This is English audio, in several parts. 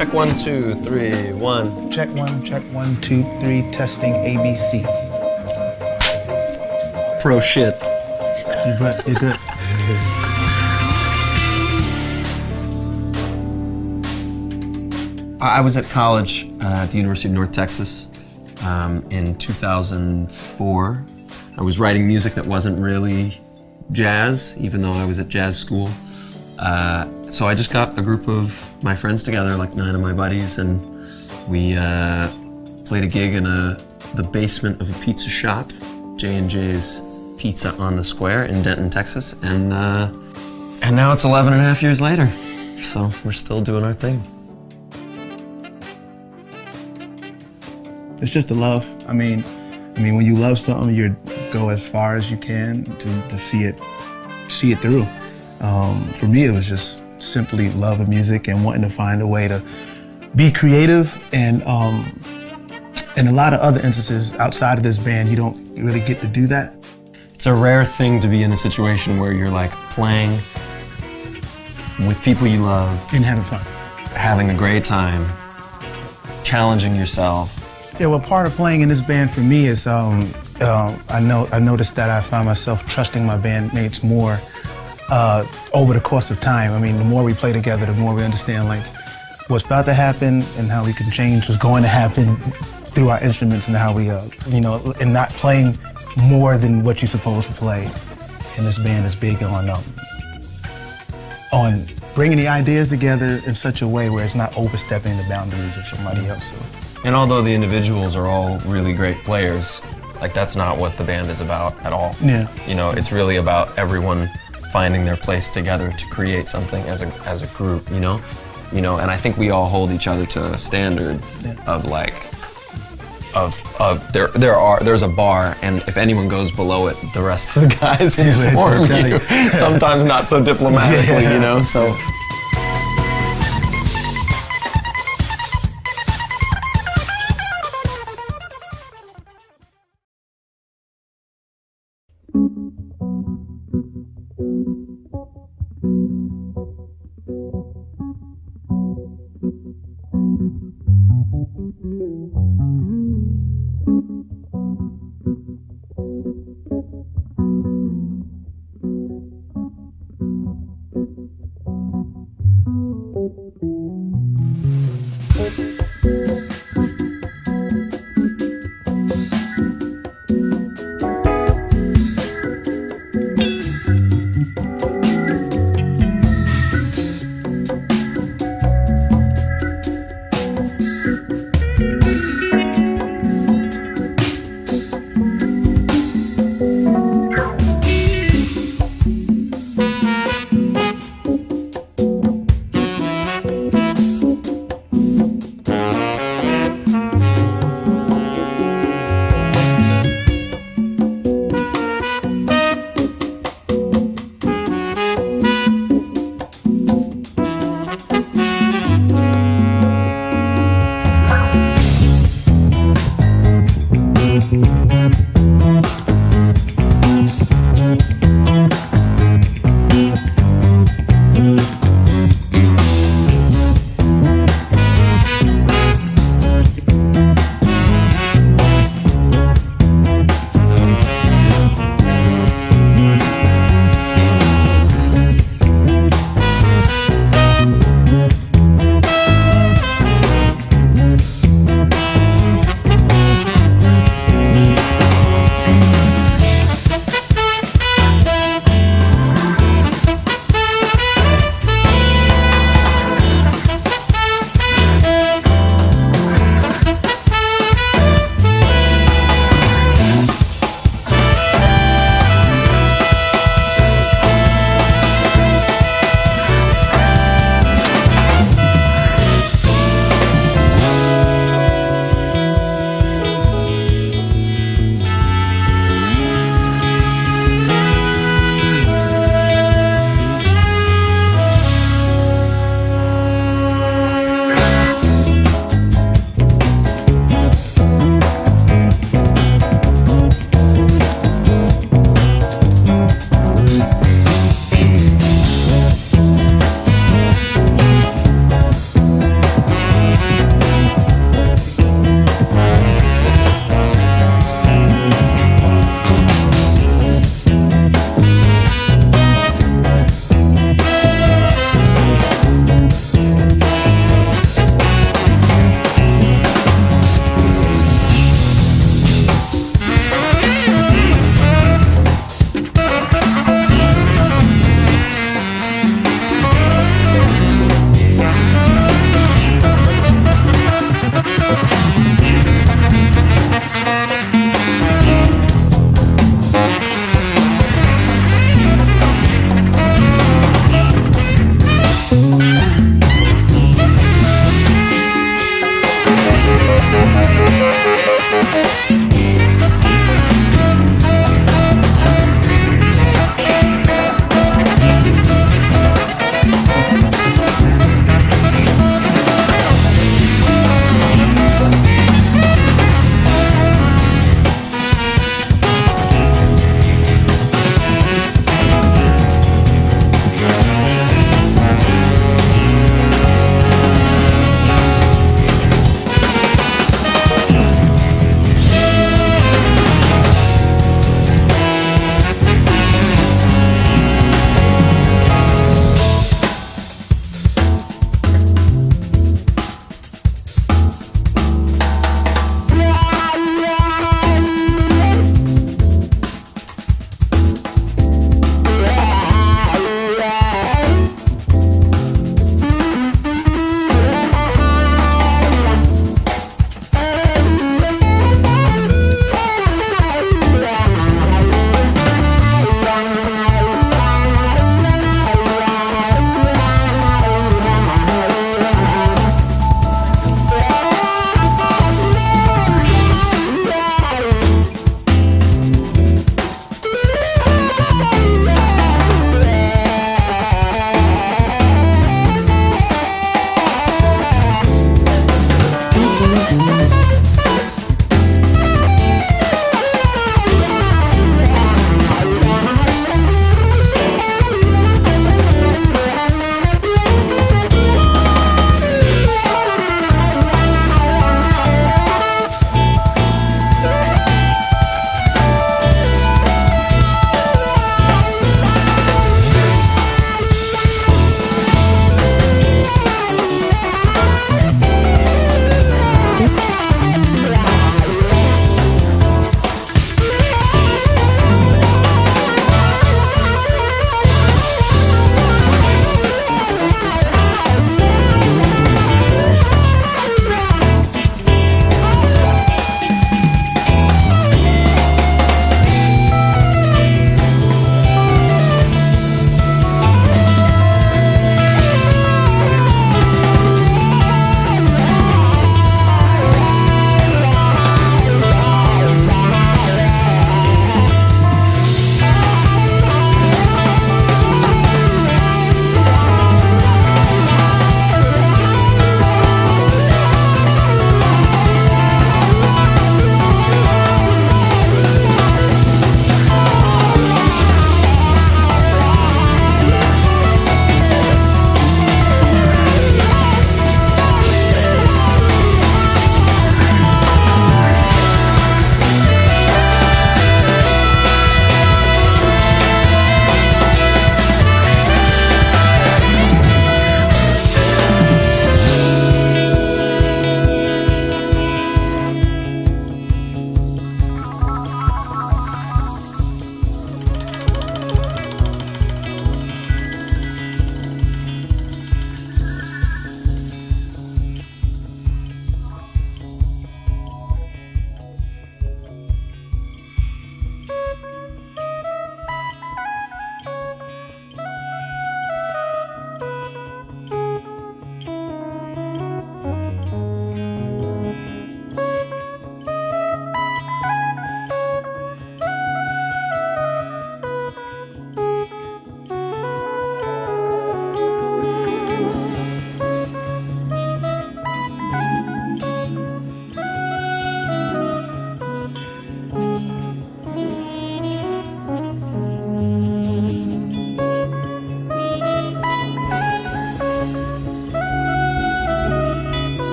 Check 1, 2, 3, 1. Check 1, 2, 3, testing ABC. Pro shit. You're good. I was at college at the University of North Texas in 2004. I was writing music that wasn't really jazz, even though I was at jazz school. So I just got a group of my friends together, like 9 of my buddies, and we played a gig in the basement of a pizza shop, J&J's Pizza on the Square in Denton, Texas, and now it's 11 and a half years later, so we're still doing our thing. It's just the love. I mean, when you love something, you go as far as you can to see it through. For me, it was just simply love of music and wanting to find a way to be creative. And in a lot of other instances outside of this band, you don't really get to do that. It's a rare thing to be in a situation where you're like playing with people you love And having fun. having a great time, challenging yourself. Yeah, well, part of playing in this band for me is I noticed that I found myself trusting my bandmates more over the course of time. I mean, the more we play together, the more we understand like what's about to happen and how we can change what's going to happen through our instruments and how we, and not playing more than what you're supposed to play. And this band is big on bringing the ideas together in such a way where it's not overstepping the boundaries of somebody else. So. And although the individuals are all really great players, like that's not what the band is about at all. Yeah. You know, it's really about everyone finding their place together to create something as a group, you know? And I think we all hold each other to a standard of like, there's a bar, and if anyone goes below it, the rest of the guys inform you. Sometimes not so diplomatically, you know, so.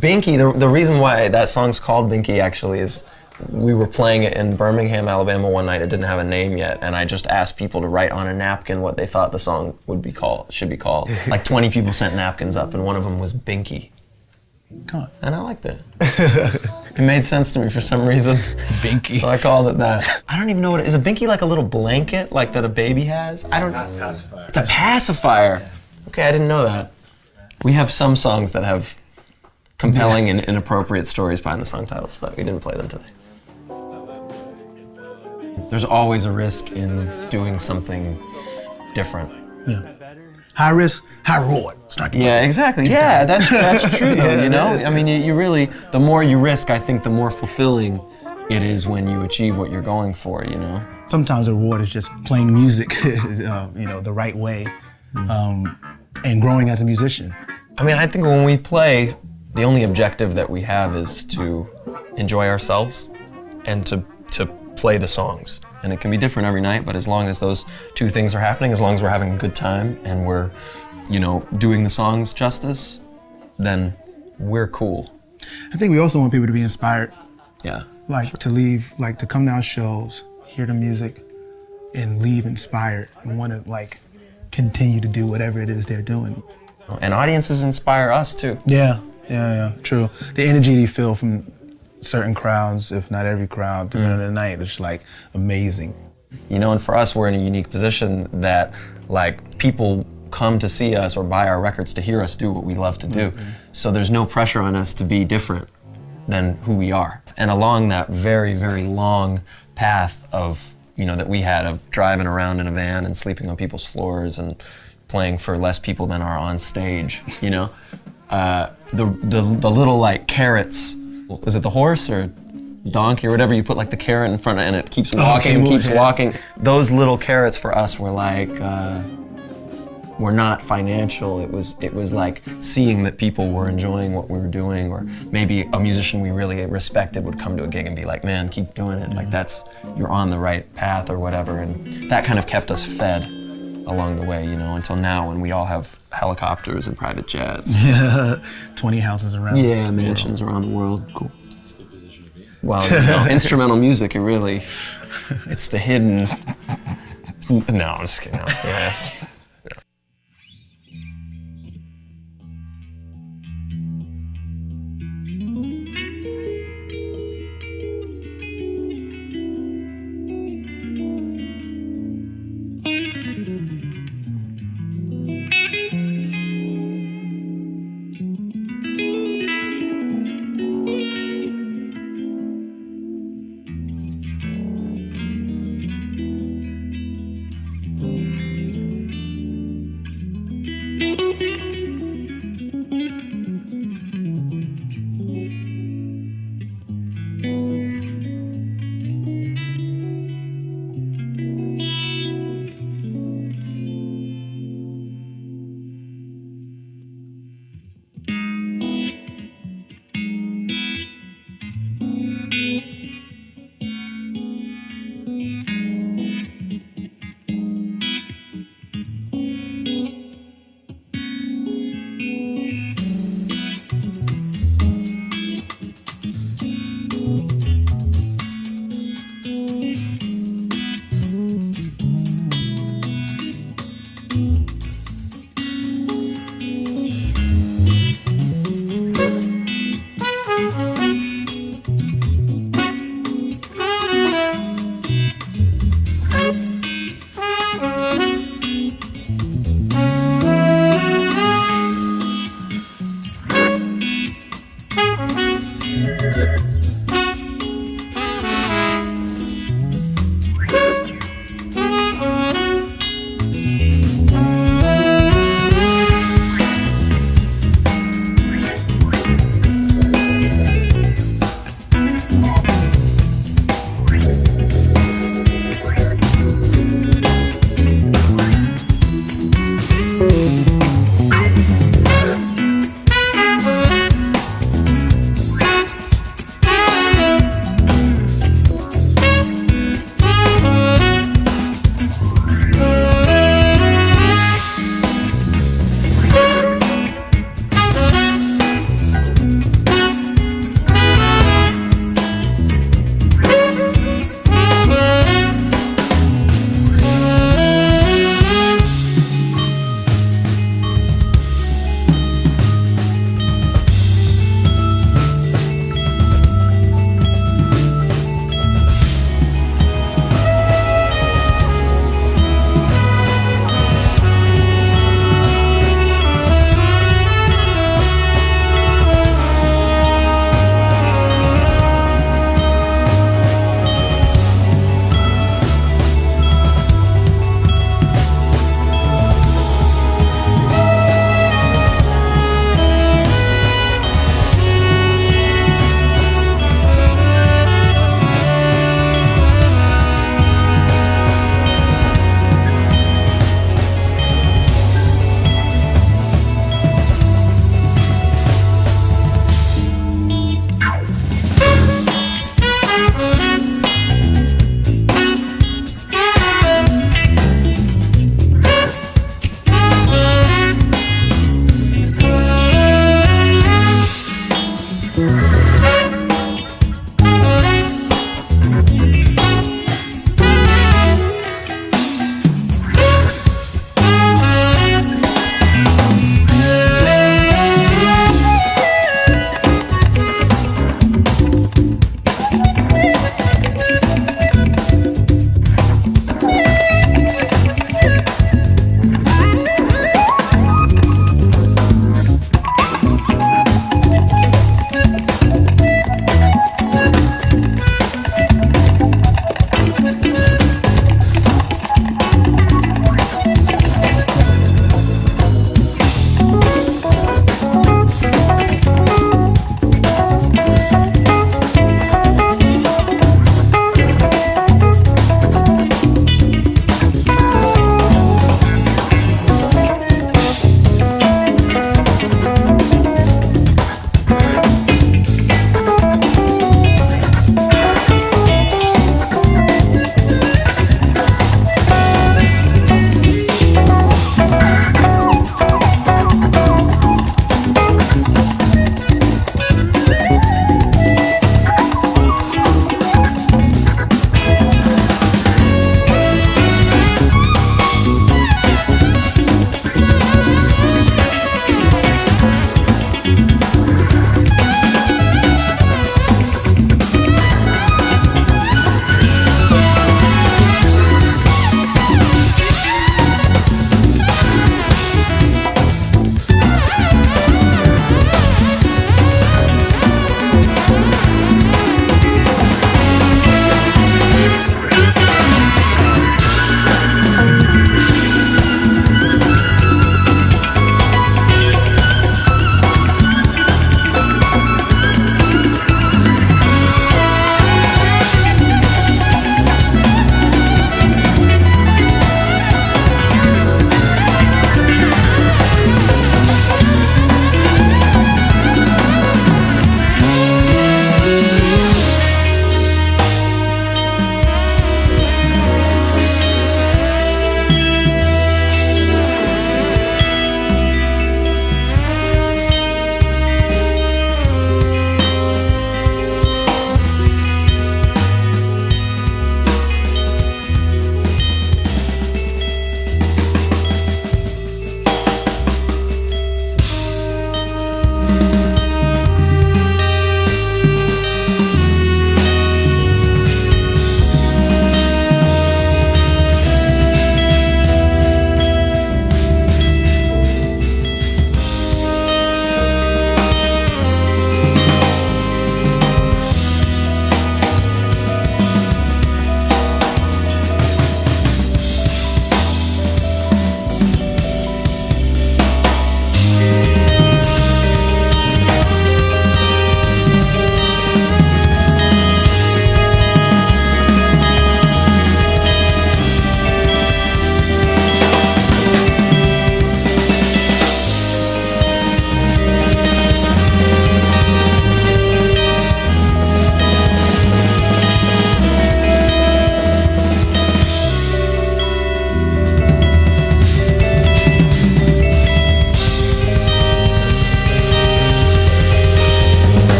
Binky, the reason why that song's called Binky actually is we were playing it in Birmingham, Alabama one night. It didn't have a name yet, and I just asked people to write on a napkin what they thought the song should be called. Like 20 people sent napkins up, and one of them was Binky. Come on. And I liked it. It made sense to me for some reason. Binky. So I called it that. I don't even know what it is. A Binky like a little blanket like that a baby has? I don't know. It's a pacifier. It's a pacifier. Yeah. Okay, I didn't know that. We have some songs that have compelling and inappropriate stories behind the song titles, but we didn't play them today. There's always a risk in doing something different. Yeah. High risk, high reward. Snarky. Yeah, exactly. Yeah, that's true though, you know? I mean, you really, the more you risk, I think the more fulfilling it is when you achieve what you're going for, you know? Sometimes the reward is just playing music, you know, the right way, and growing as a musician. I mean, I think when we play, the only objective that we have is to enjoy ourselves and to play the songs. And it can be different every night, but as long as those two things are happening, as long as we're having a good time and we're, you know, doing the songs justice, then we're cool. I think we also want people to be inspired. Yeah. Like to leave, like to come down shows, hear the music, and leave inspired and want to like continue to do whatever it is they're doing. And audiences inspire us too. Yeah, true. The energy you feel from certain crowds, if not every crowd, through the night, it's like amazing. You know, and for us, we're in a unique position that like people come to see us or buy our records to hear us do what we love to do. So there's no pressure on us to be different than who we are. And along that very, very long path of, you know, that we had of driving around in a van and sleeping on people's floors and playing for less people than are on stage, you know, the little like carrots. Was it the horse or donkey or whatever? You put like the carrot in front of it and it keeps walking and keeps walking. Those little carrots for us were like, were not financial. It was like seeing that people were enjoying what we were doing, or maybe a musician we really respected would come to a gig and be like, man, keep doing it. Like you're on the right path or whatever. And that kind of kept us fed along the way, you know, until now when we all have helicopters and private jets. Yeah, 20 houses around. Yeah, mansions around the world. Cool. Well, you know, instrumental music, it's the hidden. No, I'm just kidding. No. Yeah,